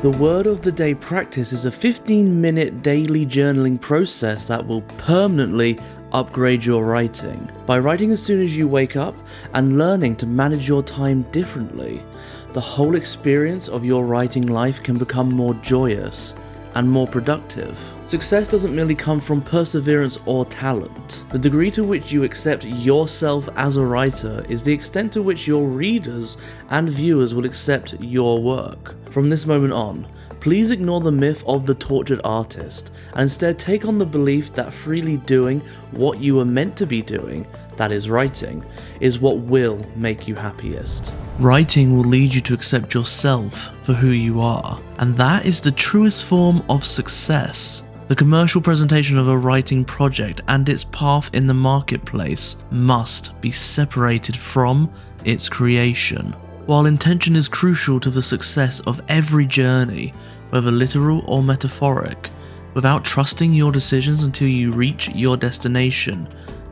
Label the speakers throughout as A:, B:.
A: The word of the day practice is a 15-minute daily journaling process that will permanently upgrade your writing. By writing as soon as you wake up and learning to manage your time differently, the whole experience of your writing life can become more joyous and more productive. Success doesn't merely come from perseverance or talent. The degree to which you accept yourself as a writer is the extent to which your readers and viewers will accept your work. From this moment on, please ignore the myth of the tortured artist and instead take on the belief that freely doing what you were meant to be doing, that is writing, is what will make you happiest. Writing will lead you to accept yourself for who you are, and that is the truest form of success. The commercial presentation of a writing project and its path in the marketplace must be separated from its creation. While intention is crucial to the success of every journey, whether literal or metaphoric, without trusting your decisions until you reach your destination,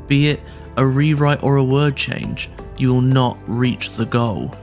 A: be it a rewrite or a word change, you will not reach the goal.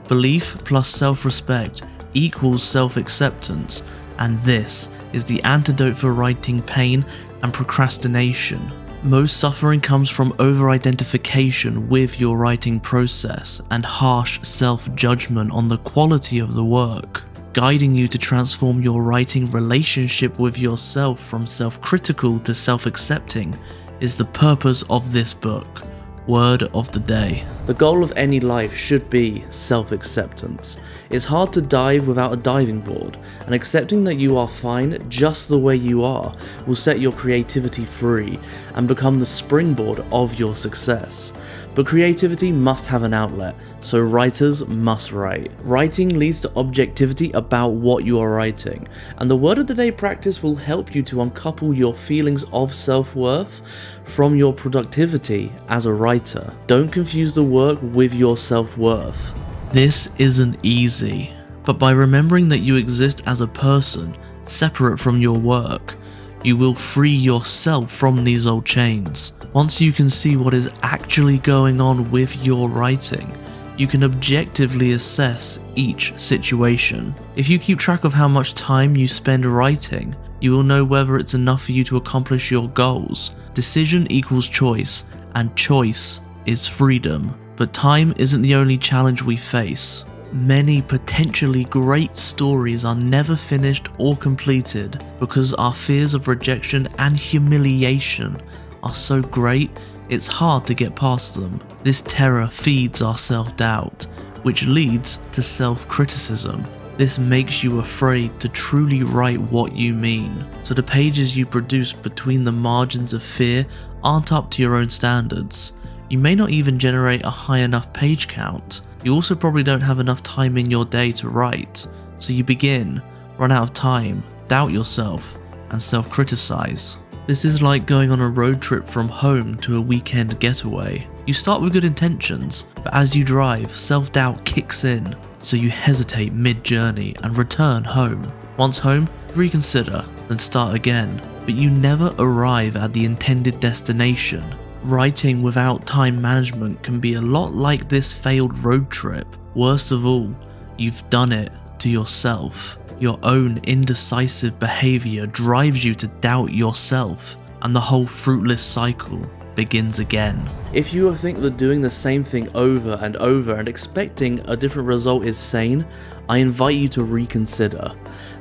A: Belief plus self-respect equals self-acceptance, and this is the antidote for writing pain and procrastination. Most suffering comes from over-identification with your writing process and harsh self-judgment on the quality of the work. Guiding you to transform your writing relationship with yourself from self-critical to self-accepting is the purpose of this book. Word of the day. The goal of any life should be self-acceptance. It's hard to dive without a diving board, and accepting that you are fine just the way you are will set your creativity free and become the springboard of your success. But creativity must have an outlet, so writers must write. Writing leads to objectivity about what you are writing, and the word of the day practice will help you to uncouple your feelings of self-worth from your productivity as a writer. Don't confuse the work with your self-worth. This isn't easy, but by remembering that you exist as a person separate from your work, you will free yourself from these old chains. Once you can see what is actually going on with your writing, you can objectively assess each situation. If you keep track of how much time you spend writing, you will know whether it's enough for you to accomplish your goals. Decision equals choice, and choice is freedom. But time isn't the only challenge we face. Many potentially great stories are never finished or completed because our fears of rejection and humiliation are so great it's hard to get past them. This terror feeds our self-doubt, which leads to self-criticism. This makes you afraid to truly write what you mean, so the pages you produce between the margins of fear aren't up to your own standards. You may not even generate a high enough page count. You also probably don't have enough time in your day to write, so you begin, run out of time, doubt yourself, and self-criticize. This is like going on a road trip from home to a weekend getaway. You start with good intentions, but as you drive, self-doubt kicks in, so you hesitate mid-journey and return home. Once home, reconsider, then start again, but you never arrive at the intended destination. Writing without time management can be a lot like this failed road trip. Worst of all, you've done it to yourself. Your own indecisive behavior drives you to doubt yourself, and the whole fruitless cycle begins again. If you think that doing the same thing over and over and expecting a different result is sane, I invite you to reconsider.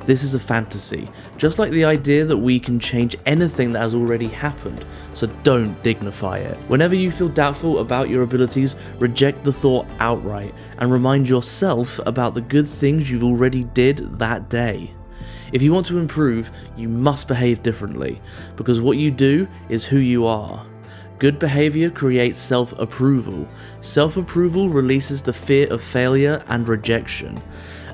A: This is a fantasy, just like the idea that we can change anything that has already happened, so don't dignify it. Whenever you feel doubtful about your abilities, reject the thought outright and remind yourself about the good things you've already did that day. If you want to improve, you must behave differently, because what you do is who you are. Good behavior creates self-approval. Self-approval releases the fear of failure and rejection.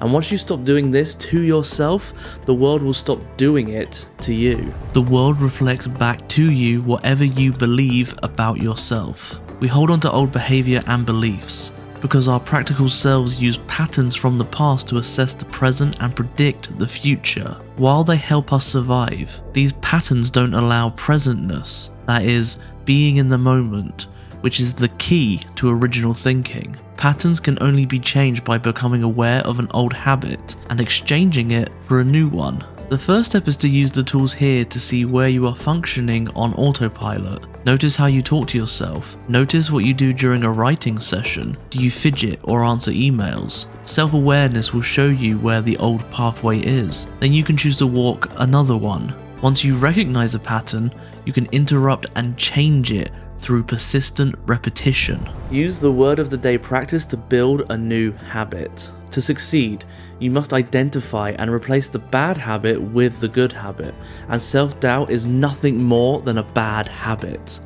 A: And once you stop doing this to yourself, the world will stop doing it to you. The world reflects back to you whatever you believe about yourself. We hold on to old behavior and beliefs because our practical selves use patterns from the past to assess the present and predict the future. While they help us survive, these patterns don't allow presentness, that is, being in the moment, which is the key to original thinking. Patterns can only be changed by becoming aware of an old habit and exchanging it for a new one. The first step is to use the tools here to see where you are functioning on autopilot. Notice how you talk to yourself. Notice what you do during a writing session. Do you fidget or answer emails? Self-awareness will show you where the old pathway is. Then you can choose to walk another one. Once you recognize a pattern, you can interrupt and change it through persistent repetition. Use the word of the day practice to build a new habit. To succeed, you must identify and replace the bad habit with the good habit, and self-doubt is nothing more than a bad habit.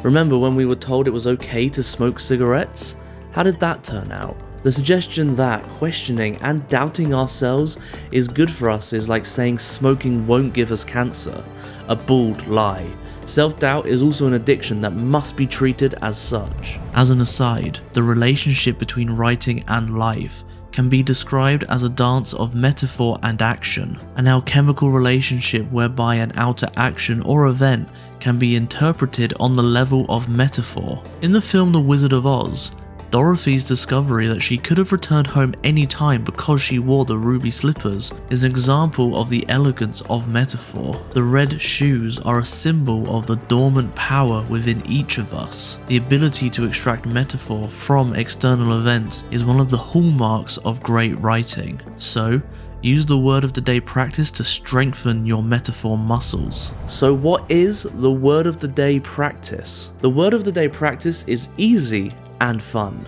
A: Remember when we were told it was okay to smoke cigarettes? How did that turn out? The suggestion that questioning and doubting ourselves is good for us is like saying smoking won't give us cancer. A bald lie. Self-doubt is also an addiction that must be treated as such. As an aside, the relationship between writing and life can be described as a dance of metaphor and action, an alchemical relationship whereby an outer action or event can be interpreted on the level of metaphor. In the film The Wizard of Oz, Dorothy's discovery that she could have returned home any time because she wore the ruby slippers is an example of the elegance of metaphor. The red shoes are a symbol of the dormant power within each of us. The ability to extract metaphor from external events is one of the hallmarks of great writing. So, use the word of the day practice to strengthen your metaphor muscles. So what is the word of the day practice? The word of the day practice is easy and fun.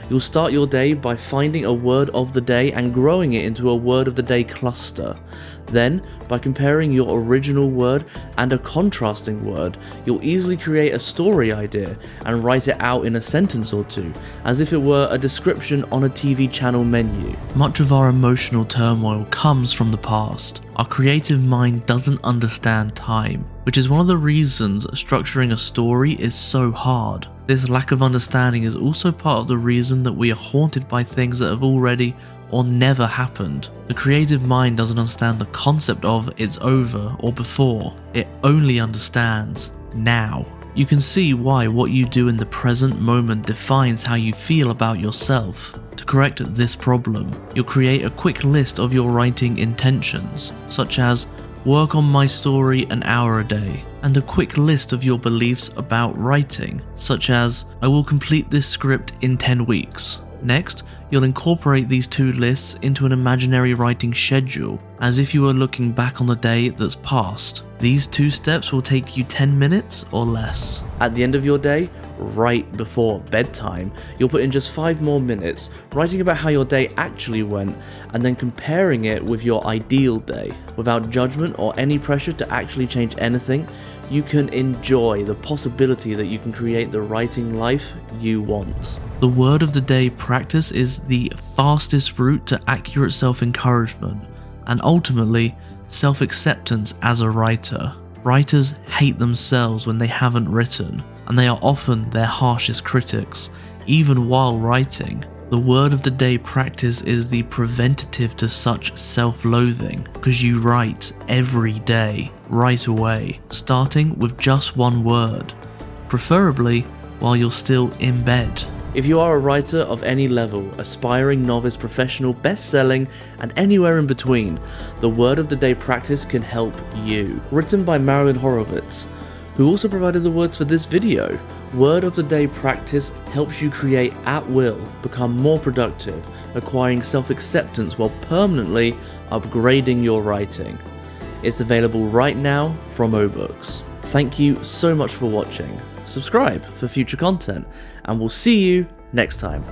A: You'll start your day by finding a word of the day and growing it into a word of the day cluster. Then, by comparing your original word and a contrasting word, you'll easily create a story idea and write it out in a sentence or two, as if it were a description on a TV channel menu. Much of our emotional turmoil comes from the past. Our creative mind doesn't understand time, which is one of the reasons structuring a story is so hard. This lack of understanding is also part of the reason that we are haunted by things that have already or never happened. The creative mind doesn't understand the concept of it's over or before. It only understands now. You can see why what you do in the present moment defines how you feel about yourself. To correct this problem, you'll create a quick list of your writing intentions, such as work on my story an hour a day, and a quick list of your beliefs about writing, such as I will complete this script in 10 weeks. Next, you'll incorporate these two lists into an imaginary writing schedule, as if you were looking back on the day that's passed. These two steps will take you 10 minutes or less. At the end of your day, right before bedtime, you'll put in just 5 more minutes, writing about how your day actually went, and then comparing it with your ideal day. Without judgment or any pressure to actually change anything, you can enjoy the possibility that you can create the writing life you want. The word of the day practice is the fastest route to accurate self-encouragement, and ultimately, self-acceptance as a writer. Writers hate themselves when they haven't written, and they are often their harshest critics, even while writing. The word of the day practice is the preventative to such self-loathing, because you write every day, right away, starting with just one word, preferably while you're still in bed. If you are a writer of any level, aspiring, novice, professional, best-selling, and anywhere in between, the word of the day practice can help you. Written by Marilyn Horowitz, who also provided the words for this video. Word of the day practice helps you create at will, become more productive, acquiring self-acceptance while permanently upgrading your writing. It's available right now from OBooks. Thank you so much for watching. Subscribe for future content, and we'll see you next time.